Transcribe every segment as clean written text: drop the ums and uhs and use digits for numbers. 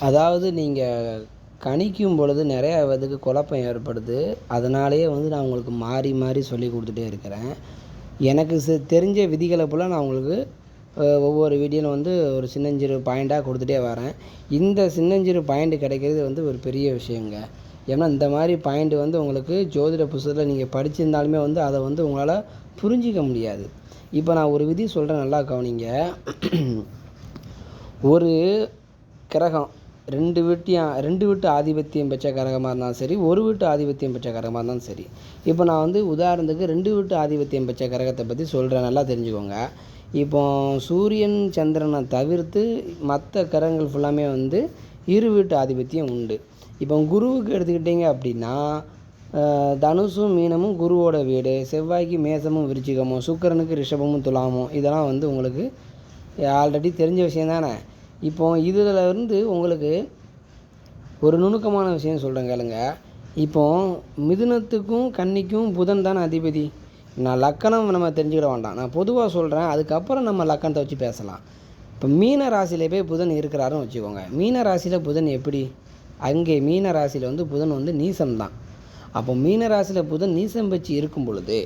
அதாவது நீங்கள் கணிக்கும் பொழுது நிறையா இதுக்கு குழப்பம் ஏற்படுது. அதனாலேயே நான் உங்களுக்கு மாறி மாறி சொல்லி கொடுத்துட்டே இருக்கிறேன். எனக்கு தெரிஞ்ச விதிகளை போல் நான் உங்களுக்கு ஒவ்வொரு வீடியோவில் ஒரு சின்னஞ்சிறு பாயிண்ட்டாக கொடுத்துட்டே வரேன். இந்த சின்னஞ்சிறு பாயிண்ட் கிடைக்கிறது ஒரு பெரிய விஷயங்க. ஏன்னா இந்த மாதிரி பாயிண்ட் உங்களுக்கு ஜோதிட புத்தகத்தில் நீங்கள் படிச்சிருந்தாலுமே அதை உங்களால் புரிஞ்சிக்க முடியாது. இப்போ நான் ஒரு விதி சொல்கிறேன், நல்லா கவனிங்க. ஒரு கிரகம் ரெண்டு வீட்டு ஆதிபத்தியம் பெற்ற கிரகமாக இருந்தாலும் சரி, ஒரு வீட்டு ஆதிபத்தியம் பெற்ற கிரகமாக இருந்தாலும் சரி. இப்போ நான் உதாரணத்துக்கு 2 வீட்டு ஆதிபத்தியம் பெற்ற கிரகத்தை பற்றி சொல்கிறேன், நல்லா தெரிஞ்சுக்கோங்க. இப்போ சூரியன் சந்திரனை தவிர்த்து மற்ற கிரகங்கள் ஃபுல்லாமே இரு வீட்டு ஆதிபத்தியம் உண்டு. இப்போ குருவுக்கு எடுத்துக்கிட்டிங்க அப்படின்னா தனுசும் மீனமும் குருவோட வீடு, செவ்வாய்க்கு மேசமும் விருச்சிகமும், சுக்கிரனுக்கு ரிஷபமும் துலாமும். இதெல்லாம் உங்களுக்கு ஆல்ரெடி தெரிஞ்ச விஷயம் தானே. இப்போ இதில் உங்களுக்கு ஒரு நுணுக்கமான விஷயம் சொல்கிறேன் கேளுங்க. இப்போ மிதுனத்துக்கும் கன்னிக்கும் புதன் தானே அதிபதி. நான் லக்கணம் நம்ம தெரிஞ்சுக்கிட வேண்டாம், நான் பொதுவாக சொல்கிறேன், அதுக்கப்புறம் நம்ம லக்கணத்தை வச்சு பேசலாம். இப்போ மீன ராசியில் போய் புதன் இருக்கிறாருன்னு வச்சுக்கோங்க. மீன ராசியில் புதன் எப்படி? அங்கே மீன ராசியில் புதன் நீசம்தான். அப்போ மீன ராசியில் புதன் நீசம் வச்சு இருக்கும் பொழுது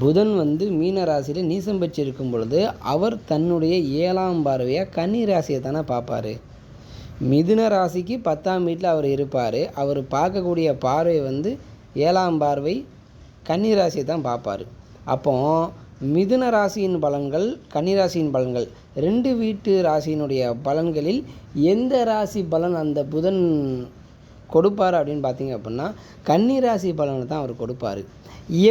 புதன் மீன ராசியில் நீசம் பெற்று இருக்கும் பொழுது அவர் தன்னுடைய 7ஆம் பார்வையாக கன்னி ராசியை தானே பார்ப்பார். மிதுன ராசிக்கு 10ஆம் வீட்டில் அவர் இருப்பார். அவர் பார்க்கக்கூடிய பார்வை 7ஆம் பார்வை கன்னி ராசியை தான் பார்ப்பார். அப்போ மிதுன ராசியின் பலன்கள், கன்னி ராசியின் பலன்கள், 2 வீட்டு ராசியினுடைய பலன்களில் எந்த ராசி பலன் அந்த புதன் கொடுப்பார் அப்படின்னு பார்த்தீங்க அப்படின்னா கன்னி ராசி பலனை தான் அவர் கொடுப்பார்.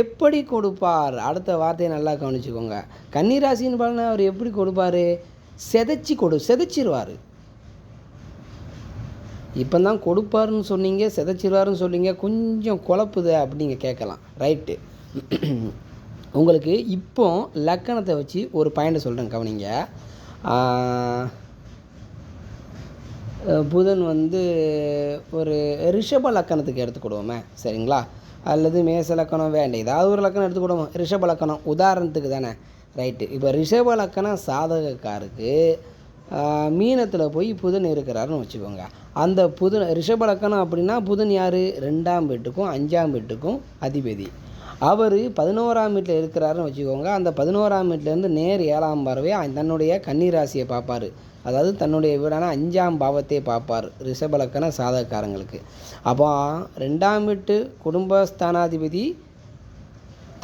எப்படி கொடுப்பார்? அடுத்த வார்த்தையை நல்லா கவனிச்சுக்கோங்க. கன்னி ராசியின் பலனை அவர் எப்படி கொடுப்பார்? செதைச்சிருவார். இப்போ தான் கொடுப்பாருன்னு சொன்னீங்க, செதைச்சிருவாருன்னு சொன்னீங்க, கொஞ்சம் குழப்புது அப்படிங்க கேட்கலாம். ரைட்டு. உங்களுக்கு இப்போ லக்கணத்தை வச்சு ஒரு பாயிண்ட் சொல்கிறேன், கவனிங்க. புதன் ஒரு ரிஷப லக்கணத்துக்கு எடுத்துக்கிடுவோமே, சரிங்களா? அல்லது மேச லக்கணம் வேண்டாம், ஏதாவது ஒரு லக்கணம் எடுத்துக்கிடுவோம். ரிஷப லக்கணம் உதாரணத்துக்கு தானே. ரைட்டு. இப்போ ரிஷப லக்கணம் சாதகக்காருக்கு மீனத்தில் போய் புதன் இருக்கிறாருன்னு வச்சுக்கோங்க. அந்த புதன் ரிஷப லக்கணம் அப்படின்னா புதன் யார்? 2ஆம் வீட்டுக்கும் 5ஆம் வீட்டுக்கும் அதிபதி. அவர் 11ஆம் வீட்டில் இருக்கிறாருன்னு வச்சுக்கோங்க. அந்த 11ஆம் வீட்டிலேருந்து நேர் 7ஆம் பார்வை தன்னுடைய கன்னி ராசியை பார்ப்பார். அதாவது தன்னுடைய வீடான 5ஆம் பாவத்தை பார்ப்பார் ரிஷபலக்கண சாதகக்காரங்களுக்கு. அப்போ 2ஆம் வீட்டு குடும்பஸ்தானாதிபதி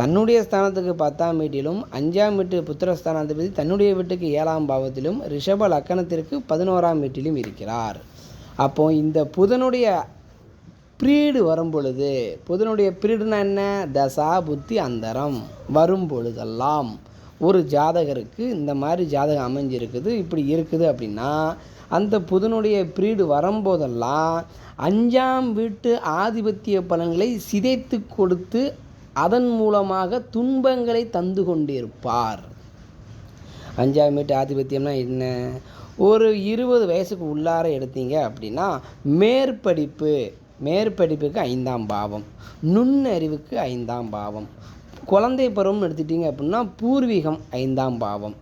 தன்னுடைய ஸ்தானத்துக்கு 10ஆம் வீட்டிலும், 5ஆம் வீட்டு புத்திரஸ்தானாதிபதி தன்னுடைய வீட்டுக்கு 7ஆம் பாவத்திலும், ரிஷப லக்கணத்திற்கு 11ஆம் வீட்டிலும் இருக்கிறார். அப்போ இந்த புதனுடைய பிரீடு வரும் பொழுது, புதனுடைய பிரீடுனா என்ன? தசா புத்தி அந்தரம் வரும் பொழுதெல்லாம் ஒரு ஜாதகருக்கு இந்த மாதிரி ஜாதகம் அமைஞ்சிருக்குது, இப்படி இருக்குது அப்படின்னா அந்த புதனுடைய பிரீடு வரும்போதெல்லாம் 5ஆம் வீட்டு ஆதிபத்திய பலன்களை சிதைத்து கொடுத்து அதன் மூலமாக துன்பங்களை தந்து கொண்டிருப்பார். 5ஆம் வீட்டு ஆதிபத்தியம்னா என்ன? ஒரு 20 வயசுக்கு உள்ளார எடுத்தீங்க அப்படின்னா மேற்படிப்புக்கு 5ஆம் பாவம், நுண்ணறிவுக்கு 5ஆம் பாவம், குழந்தை பருவம்னு எடுத்துட்டிங்க அப்படின்னா பூர்வீகம் 5ஆம் பாவம்.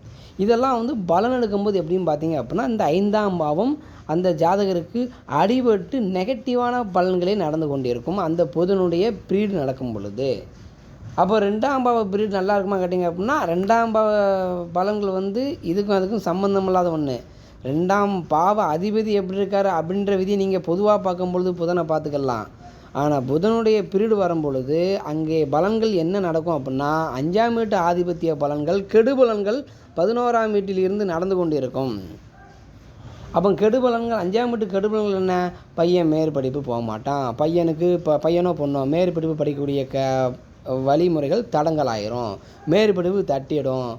இதெல்லாம் பலன் எடுக்கும்போது எப்படின்னு பார்த்தீங்க அப்படின்னா இந்த 5ஆம் பாவம் அந்த ஜாதகருக்கு அடிபட்டு நெகட்டிவான பலன்களே நடந்து கொண்டிருக்கும் அந்த புதனுடைய பிரீடு நடக்கும் பொழுது. அப்போ 2ஆம் பாவ பிரீடு நல்லா இருக்குமா கேட்டிங்க அப்படின்னா 2ஆம் பாவ பலன்கள் இதுக்கும் அதுக்கும் சம்மந்தம் இல்லாத ஒன்று. 2ஆம் பாவ அதிபதி எப்படி இருக்கார் அப்படின்ற விதியை நீங்கள் பொதுவாக பார்க்கும்பொழுது புதனை பார்த்துக்கலாம். ஆனால் புதனுடைய பிரீடு வரும்பொழுது அங்கே பலன்கள் என்ன நடக்கும் அப்படின்னா 5ஆம் வீட்டு ஆதிபத்திய பலன்கள், கெடுபலன்கள் 11ஆம் வீட்டில் இருந்து நடந்து கொண்டு இருக்கும். அப்போ கெடுபலன்கள் 5ஆம் வீட்டு கெடுபலன்கள் என்ன? பையன் மேற்படிப்பு போக மாட்டான், பையனுக்கு பையனோ பொண்ணோ மேற்படிப்பு படிக்கக்கூடிய வழிமுறைகள் தடங்கலாயிரும், மேற்படிப்பு தட்டிடும்,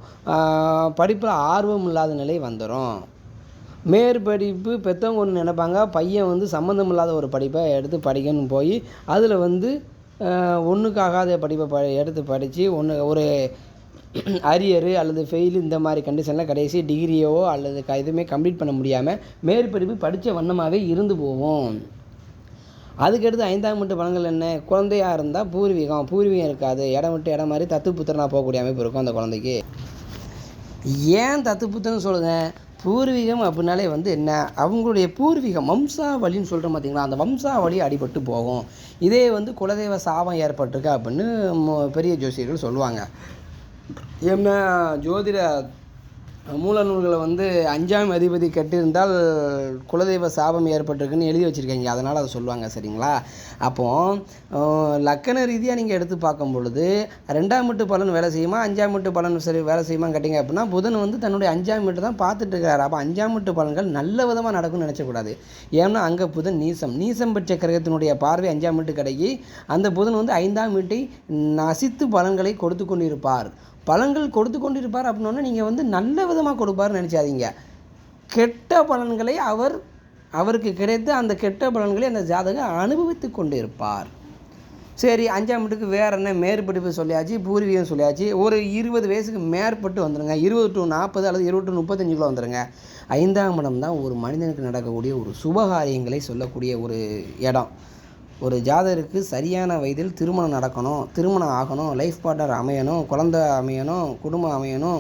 படிப்பில் ஆர்வம் இல்லாத நிலை வந்துடும். மேற்படிப்பு பெற்றவங்க ஒன்று நினைப்பாங்க, பையன் சம்மந்தம் இல்லாத ஒரு படிப்பை எடுத்து படிக்கணும்னு போய் அதில் ஒன்றுக்காகாத படிப்பை எடுத்து படித்து ஒரு அரியரு அல்லது ஃபெயிலு இந்த மாதிரி கண்டிஷனில் கடைசி டிகிரியோ அல்லது எதுவுமே கம்ப்ளீட் பண்ண முடியாமல் மேற்படிப்பு படித்த வண்ணமாகவே இருந்து போவோம். அதுக்கடுத்து 5ஆம் வீட்டு பலன்கள் என்ன? குழந்தையாக இருந்தால் பூர்வீகம் இருக்காது, இடம் விட்டு இடம் மாதிரி தத்து புத்திரனாக போகக்கூடிய அமைப்பு இருக்கும் அந்த குழந்தைக்கு. ஏன் தத்துப்புத்தன்னு சொல்லுங்கள்? பூர்வீகம் அப்படின்னாலே வந்து என்ன, அவங்களுடைய பூர்வீகம் வம்சாவளின்னு சொல்கிறோம் பார்த்தீங்களா, அந்த வம்சாவளி அடிபட்டு போகும். இதே வந்து குலதெய்வ சாபம் ஏற்பட்டிருக்கு அப்படின்னு பெரிய ஜோசியர்கள் சொல்லுவாங்க. ஏன்னா ஜோதிட மூல நூல்களை வந்து 5ஆம் அதிபதி கெட்டிருந்தால் குலதெய்வ சாபம் ஏற்பட்டிருக்குன்னு எழுதி வச்சுருக்காங்க, அதனால் அதை சொல்லுவாங்க. சரிங்களா? அப்போது லக்கண ரீதியாக நீங்கள் எடுத்து பார்க்கும் பொழுது 2ஆம் வீட்டு பலன் வேலை செய்யுமா, 5ஆம் வீட்டு பலன் சரி வேலை செய்யுமான்னு கேட்டிங்க அப்படின்னா, புதன் வந்து தன்னுடைய 5ஆம் வீட்டு தான் பார்த்துட்டு இருக்கிறார். அப்போ 5ஆம் வீட்டு பலன்கள் நல்ல விதமாக நடக்கும்னு நினச்சக்கூடாது. ஏன்னா அங்கே புதன் நீசம் பெற்ற கிரகத்தினுடைய பார்வை 5ஆம் வீட்டு கிடைக்கி அந்த புதன் வந்து 5ஆம் வீட்டை நசித்து பலன்களை கொடுத்து கொண்டு இருப்பார். பலன்கள் கொடுத்து கொண்டு இருப்பார் அப்படின்னா நீங்கள் வந்து நல்ல விதமாக கொடுப்பார்னு நினச்சாதீங்க. கெட்ட பலன்களை அவருக்கு கிடைத்து அந்த கெட்ட பலன்களை அந்த ஜாதகம் அனுபவித்து கொண்டு இருப்பார். சரி, 5ஆம் வீட்டுக்கு வேறு என்ன மேற்படிப்பு சொல்லியாச்சு, பூர்வீகம் சொல்லியாச்சு. ஒரு 20 வயசுக்கு மேற்பட்டு வந்துடுங்க, 20 to 40 அல்லது 20 to 35 வந்துடுங்க. 5ஆம் இடம் தான் ஒரு மனிதனுக்கு நடக்கக்கூடிய ஒரு சுபகாரியங்களை சொல்லக்கூடிய ஒரு இடம். ஒரு ஜாதகருக்கு சரியான வயதில் திருமணம் நடக்கணும், திருமணம் ஆகணும், லைஃப் பார்ட்னர் அமையணும், குழந்தை அமையணும், குடும்பம் அமையணும்.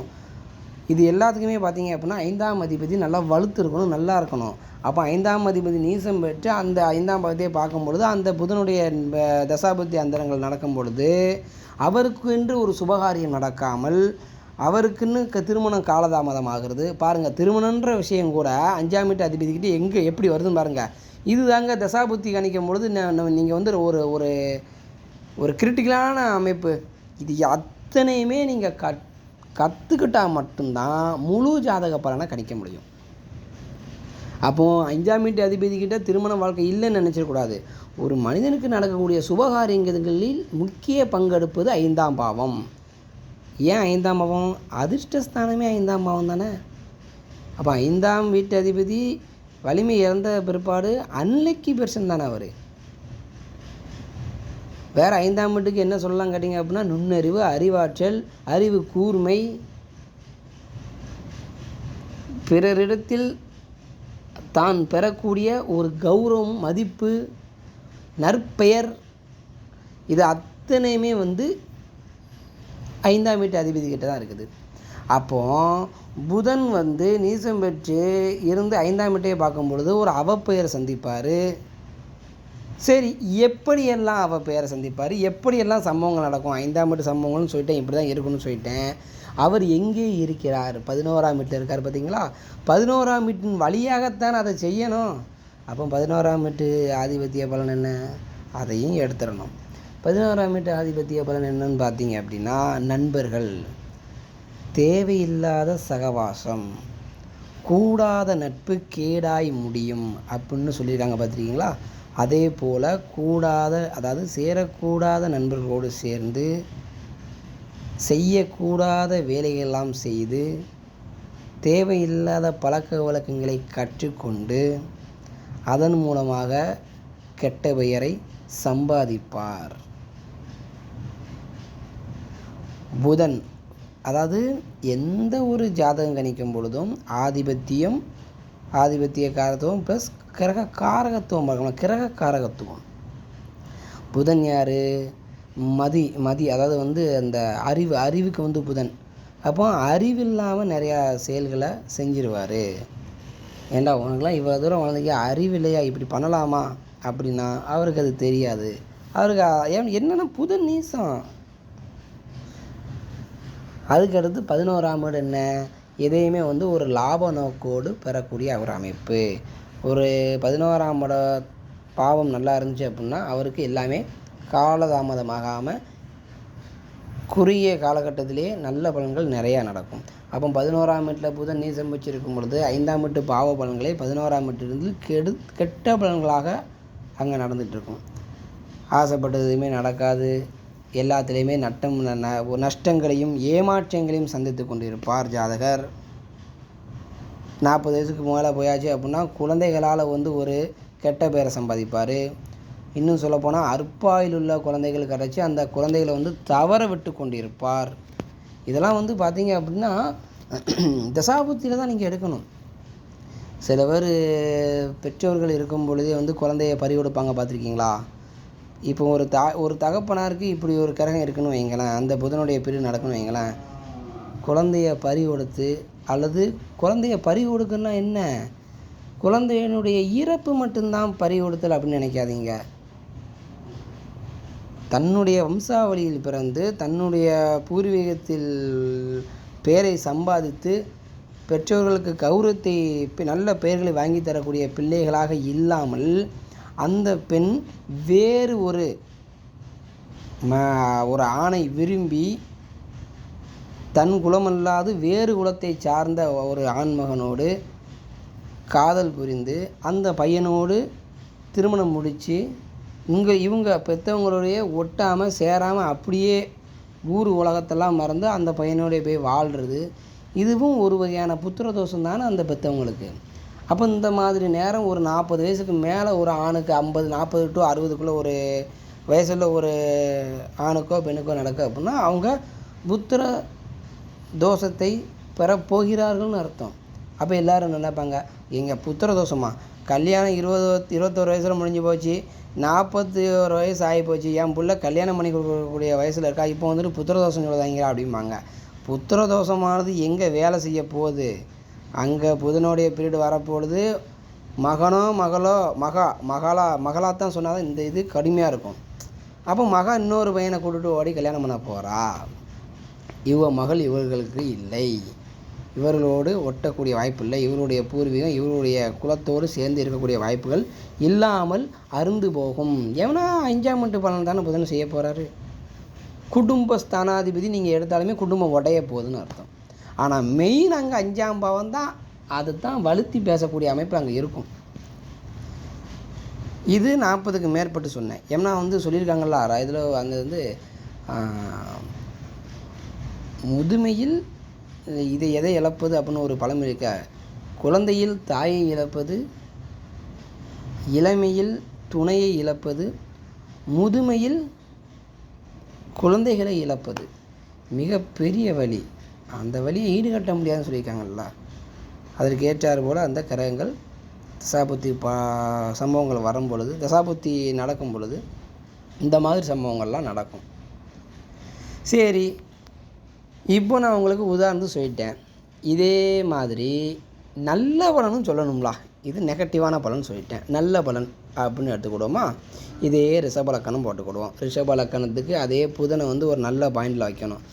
இது எல்லாத்துக்குமே பார்த்தீங்க அப்படின்னா 5ஆம் அதிபதி நல்லா வலுத்து இருக்கணும், நல்லா இருக்கணும். அப்போ 5ஆம் அதிபதி நீசம் பெற்று அந்த 5ஆம் பாவத்தையே பார்க்கும் பொழுது அந்த புதனுடைய தசாபுத்தி அந்தரங்கள் நடக்கும் பொழுது அவருக்கு என்று ஒரு சுபகாரியம் நடக்காமல் அவருக்குன்னு திருமணம் காலதாமதம் ஆகிறது. பாருங்கள், திருமணன்ற விஷயம் கூட 5ஆம் வீட்டு அதிபதிக்கிட்ட எப்படி வருதுன்னு பாருங்கள். இது தாங்க தசாபுத்தி கணிக்கும் பொழுது நீங்கள் வந்து ஒரு கிரிட்டிக்கலான அமைப்பு. இது அத்தனையுமே நீங்கள் கற்றுக்கிட்டால் மட்டும்தான் முழு ஜாதக பலனை கணிக்க முடியும். அப்போது 5ஆம் வீட்டு அதிபதிக்கிட்ட திருமண வாழ்க்கை இல்லைன்னு நினச்சிடக்கூடாது. ஒரு மனிதனுக்கு நடக்கக்கூடிய சுபகாரியங்களில் முக்கிய பங்கெடுப்பது 5ஆம் பாவம். ஏன் 5ஆம் பாவம்? அதிர்ஷ்டஸ்தானமே 5ஆம் பாவம் தானே. அப்போ 5ஆம் வீட்டு அதிபதி வலிமை இறந்த பிற்பாடு அன்லக்கி பெர்சன் தானே அவர். வேறு 5ஆம் வீட்டுக்கு என்ன சொல்லலாம் கேட்டிங்க அப்படின்னா, நுண்ணறிவு, அறிவாற்றல், அறிவு கூர்மை, பிறரிடத்தில் தான் பெறக்கூடிய ஒரு கௌரவம், மதிப்பு, நற்பெயர், இது அத்தனையுமே வந்து 5ஆம் வீட்டு அதிபதிக்கிட்ட தான் இருக்குது. அப்போது புதன் வந்து நீசம் பெற்று இருந்து 5ஆம் வீட்டையே பார்க்கும் பொழுது ஒரு அவப்பெயரை சந்திப்பார். சரி, எப்படியெல்லாம் அவப்பெயரை சந்திப்பார், எப்படியெல்லாம் சம்பவங்கள் நடக்கும், 5ஆம் வீட்டு சம்பவங்கள்னு சொல்லிட்டேன், இப்படி தான் இருக்குன்னு சொல்லிட்டேன். அவர் எங்கே இருக்கிறார்? 11ஆம் வீட்டில் இருக்கார் பார்த்தீங்களா? 11ஆம் வீட்டின் வழியாகத்தான் அதை செய்யணும். அப்போ 11ஆம் வீட்டு ஆதிபத்திய பலன் என்ன, அதையும் எடுத்துடணும். 11ஆம் வீட்டு ஆதிபத்திய பலன் என்னன்னு பார்த்தீங்க அப்படின்னா, நண்பர்கள், தேவையில்லாத சகவாசம், கூடாத நட்பு கேடாய் முடியும் அப்படின்னு சொல்லியிருக்காங்க பார்த்துருக்கீங்களா? அதே போல் அதாவது சேரக்கூடாத நண்பர்களோடு சேர்ந்து செய்யக்கூடாத வேலைகளெல்லாம் செய்து தேவையில்லாத பழக்க வழக்கங்களை கற்றுக்கொண்டு அதன் மூலமாக கெட்ட பெயரை சம்பாதிப்பார். புதன் அதாவது எந்த ஒரு ஜாதகம் கணிக்கும் பொழுதும் ஆதிபத்திய காரத்துவம் ப்ளஸ் கிரக காரகத்துவம் பார்க்கணும். கிரக காரகத்துவம் புதன் யார்? மதி அதாவது வந்து அந்த அறிவுக்கு வந்து புதன். அப்போ அறிவில்லாமல் நிறையா செயல்களை செஞ்சிருவார். ஏண்டா உனக்குலாம் இவ்வளோ தூரம் வளர்ந்தீங்க, அறிவு இல்லையா, இப்படி பண்ணலாமா அப்படின்னா அவருக்கு அது தெரியாது. அவருக்கு என்னென்னா புதன் நீசம். அதுக்கடுத்து 11ஆம் வீடு என்ன, எதையுமே வந்து ஒரு லாப நோக்கோடு பெறக்கூடிய ஒரு அமைப்பு. ஒரு 11ஆம் இட பாவம் நல்லா இருந்துச்சு அப்படின்னா அவருக்கு எல்லாமே காலதாமதமாகாமல் குறுகிய காலகட்டத்திலே நல்ல பலன்கள் நிறையா நடக்கும். அப்போ 11ஆம் வீட்டில் புதன் நீசம் வச்சிருக்கும் பொழுது 5ஆம் வீட்டு பாவ பலன்களை 11ஆம் வீட்டிலிருந்து கெட்ட பலன்களாக அங்கே நடந்துகிட்ருக்கும். ஆசைப்பட்டதுமே நடக்காது. எல்லாத்துலேயுமே நஷ்டங்களையும் ஏமாற்றங்களையும் சந்தித்து கொண்டிருப்பார் ஜாதகர். 40 வயசுக்கு மேலே போயாச்சு அப்படின்னா குழந்தைகளால் வந்து ஒரு கெட்ட பெயரை சம்பாதிப்பார். இன்னும் சொல்லப்போனால் அற்பாயில் உள்ள குழந்தைகள் கிடச்சி அந்த குழந்தைகளை வந்து தவற விட்டு கொண்டிருப்பார். இதெல்லாம் வந்து பார்த்தீங்க அப்படின்னா தசாபுத்தியில் தான் நீங்கள் எடுக்கணும். சில பேர் பெற்றோர்கள் இருக்கும் பொழுதே வந்து குழந்தைய பறி கொடுப்பாங்க, பார்த்துருக்கீங்களா? இப்போ ஒரு தகப்பனாருக்கு இப்படி ஒரு கிரகம் இருக்குன்னு வைங்களேன், அந்த புதனுடைய பிரிவு நடக்குன்னு வைங்களேன், குழந்தைய பறி கொடுத்து, அல்லது குழந்தைய பறி கொடுக்குன்னா என்ன, குழந்தையினுடைய இறப்பு மட்டும்தான் பறி கொடுத்தல் அப்படின்னு நினைக்காதீங்க. தன்னுடைய வம்சாவளியில் பிறந்து தன்னுடைய பூர்வீகத்தில் பெயரை சம்பாதித்து பெற்றோர்களுக்கு கௌரவத்தை நல்ல பெயர்களை வாங்கி தரக்கூடிய பிள்ளைகளாக இல்லாமல் அந்த பெண் வேறு ஒரு ஆணை விரும்பி தன் குலமல்லாது வேறு குலத்தை சார்ந்த ஒரு ஆண்மகனோடு காதல் புரிந்து அந்த பையனோடு திருமணம் முடித்து இவங்க பெற்றவங்களுடைய ஒட்டாமல் சேராமல் அப்படியே ஊர் உலகத்தெல்லாம் மறந்து அந்த பையனோடைய போய் வாழ்கிறது, இதுவும் ஒரு வகையான புத்திர தோஷம் தானே அந்த பெற்றவங்களுக்கு. அப்போ இந்த மாதிரி நேரம் ஒரு 40 வயசுக்கு மேலே ஒரு ஆணுக்கு 40 to 60 ஒரு வயசில் ஒரு ஆணுக்கோ பெண்ணுக்கோ நடக்க அப்படின்னா அவங்க புத்திர தோஷத்தை பெறப்போகிறார்கள்னு அர்த்தம். அப்போ எல்லோரும் நினைப்பாங்க, எங்கள் புத்திர தோஷமா, கல்யாணம் 21 வயசில் முடிஞ்சு போச்சு, 41 வயசு ஆகி போச்சு, என் பிள்ளை கல்யாணம் பண்ணி கொடுக்கக்கூடிய வயசில் இருக்கா, இப்போ வந்துட்டு புத்திரதோஷம் சொல்லுதாங்க அப்படிம்பாங்க. புத்திரதோஷமானது எங்கே வேலை செய்ய போகுது, அங்கே புதனுடைய பீரியடு வரப்போகுது. மகனோ மகளோ மகளாத்தான் சொன்னால் தான் இந்த இது கடுமையாக இருக்கும். அப்போ மகன் இன்னொரு பையனை கூட்டிட்டு ஓடி கல்யாணம் பண்ண போகிறா, மகள் இவர்களுக்கு இல்லை, இவர்களோடு ஒட்டக்கூடிய வாய்ப்பு இல்லை, இவருடைய பூர்வீகம் இவருடைய குலத்தோடு சேர்ந்து இருக்கக்கூடிய வாய்ப்புகள் இல்லாமல் அருந்து போகும். ஏன்னா 5ஆம் வீட்டு பலன் தானே புதன் செய்ய போகிறாரு. குடும்ப ஸ்தானாதிபதி நீங்கள் எடுத்தாலுமே குடும்பம் உடைய போகுதுன்னு அர்த்தம். ஆனால் மெயின் அங்கே 5ஆம் பாவம் தான், அது தான் வலுத்தி பேசக்கூடிய அமைப்பு அங்கே இருக்கும். இது 40க்கு மேற்பட்டு சொன்னேன். ஏன்னா சொல்லியிருக்காங்களா இதில் அங்கே முதுமையில் இதை எதை இழப்பது அப்படின்னு ஒரு பழம் இருக்க, குழந்தையில் தாயை இழப்பது, இளமையில் துணையை இழப்பது, முதுமையில் குழந்தைகளை இழப்பது மிகப்பெரிய வலி. அந்த வலியை ஈடுகட்ட முடியாதுன்னு சொல்லியிருக்காங்கல்ல, அதற்கு ஏற்றாறு போல் அந்த கிரகங்கள் தசாபுத்தி சம்பவங்கள் வரும் பொழுது, தசாபுத்தி நடக்கும் பொழுது இந்த மாதிரி சம்பவங்கள்லாம் நடக்கும். சரி, இப்போ நான் உங்களுக்கு உதாரணத்துக்கு சொல்லிட்டேன். இதே மாதிரி நல்ல பலனும் சொல்லணும்லா, இது நெகட்டிவான பலன் சொல்லிட்டேன், நல்ல பலன் அப்படின்னு எடுத்துக்கிடுவோமா. இதே ரிஷபலக்கணம் போட்டுக்கிடுவோம். ரிஷபலக்கணத்துக்கு அதே புதனை ஒரு நல்ல பாயிண்டில் வைக்கணும்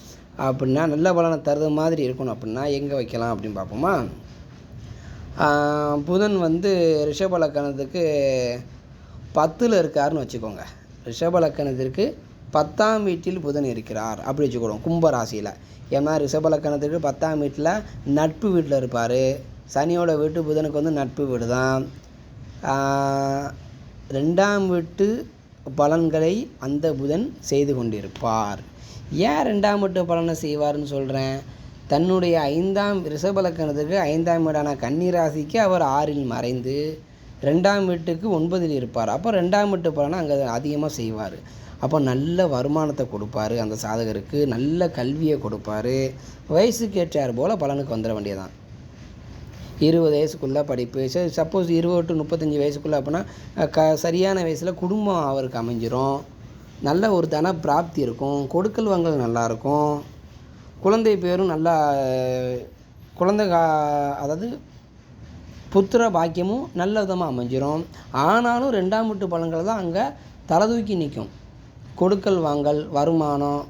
அப்படின்னா, நல்ல பலனை தருது மாதிரி இருக்கணும் அப்படின்னா எங்கே வைக்கலாம் அப்படின்னு பார்ப்போமா. புதன் ரிஷபலக்கணத்துக்கு 10ல் இருக்காருன்னு வச்சுக்கோங்க. ரிஷபலக்கணத்திற்கு 10ஆம் வீட்டில் புதன் இருக்கிறார் அப்படி வச்சுக்கிடுவோம், கும்பராசியில். ஏன்னா ரிஷபலக்கணத்துக்கு 10ஆம் வீட்டில் நட்பு வீட்டில் இருப்பார். சனியோட வீட்டு புதனுக்கு நட்பு வீடு தான். 2ஆம் வீட்டு பலன்களை அந்த புதன் செய்து கொண்டிருப்பார். ஏன் 2ஆம் வீட்டு பலனை செய்வார்னு சொல்கிறேன், தன்னுடைய 5ஆம் ரிஷபலக்கணத்துக்கு 5ஆம் வீடான கன்னிராசிக்கு அவர் 6ல் மறைந்து 2ஆம் வீட்டுக்கு 9ல் இருப்பார். அப்போ 2ஆம் வீட்டு பலனை அங்கே அதிகமாக செய்வார். அப்போ நல்ல வருமானத்தை கொடுப்பார் அந்த சாதகருக்கு, நல்ல கல்வியை கொடுப்பார். வயசுக்கு ஏற்றார் போல் பலனுக்கு வந்துட வேண்டியதான். 20 வயசுக்குள்ளே படிப்பு, சப்போஸ் 20 to 35 வயசுக்குள்ளே அப்படின்னா சரியான வயசில் குடும்பம் அவருக்கு அமைஞ்சிரும். நல்ல ஒரு தன பிராப்தி இருக்கும், கொடுக்கல் வாங்கல் நல்லாயிருக்கும், குழந்தை பேரும் நல்லா அதாவது புத்திர பாக்கியமும் நல்ல விதமாக அமைஞ்சிரும். ஆனாலும் 2ஆம் வீட்டு பலன்கள் தான் அங்கே தலை தூக்கி நிற்கும். கொடுக்கல் வாங்கல், வருமானம்,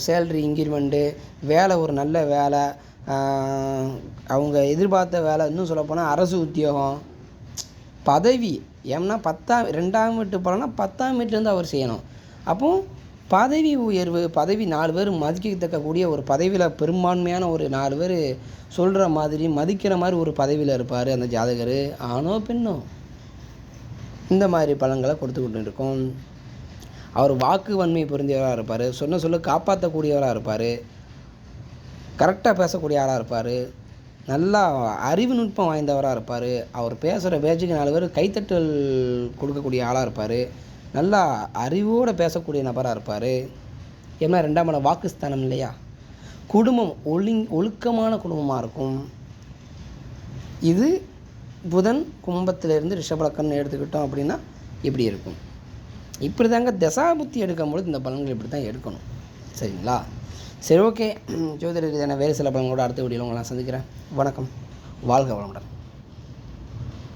சேல்ரி இன்க்ரிமெண்ட்டு, வேலை, ஒரு நல்ல வேலை, அவங்க எதிர்பார்த்த வேலை, இன்னும் சொல்லப்போனால் அரசு உத்தியோகம், பதவி. ஏன்னா 2ஆம் வீட்டு பலனா 10ஆம் வீட்டிலேருந்து அவர் செய்யணும். அப்போ பதவி உயர்வு, பதவி 4 பேர் மதிக்கத்தக்கக்கூடிய ஒரு பதவியில் பெரும்பான்மையான ஒரு 4 பேர் சொல்கிற மாதிரி மதிக்கிற மாதிரி ஒரு பதவியில் இருப்பார் அந்த ஜாதகர். ஆணோ பெண்ணோ இந்த மாதிரி பலன்களை கொடுத்துக்கிட்டு இருக்கும். அவர் வாக்கு வன்மை பொருந்தியவராக இருப்பார், சொல்ல காப்பாற்றக்கூடியவராக இருப்பார், கரெக்டாக பேசக்கூடிய ஆளாக இருப்பார், நல்லா அறிவு நுட்பம் வாய்ந்தவராக இருப்பார், அவர் பேசுகிற பேச்சுக்கு 4 பேர் கைத்தட்டல் கொடுக்கக்கூடிய ஆளாக இருப்பார், நல்லா அறிவோடு பேசக்கூடிய நபராக இருப்பார். ஏன்னா 2ஆம் இடம் வாக்குஸ்தானம் இல்லையா, குடும்பம் ஒழுக்கமான குடும்பமாக இருக்கும். இது புதன் கும்பத்திலேருந்து ரிஷபலக்கணம் எடுத்துக்கிட்டோம் அப்படின்னா இப்படி இருக்கும். இப்படி தாங்க தசாபுத்தி எடுக்கும்பொழுது இந்த பலன்கள் இப்படி தான் எடுக்கணும், சரிங்களா. சரி, ஓகே. ஜோதிட ரீதியான வேறு சில பலங்களோட அடுத்த வீடியோவில் உங்களை நான் சந்திக்கிறேன். வணக்கம். வாழ்க வளமுடன்.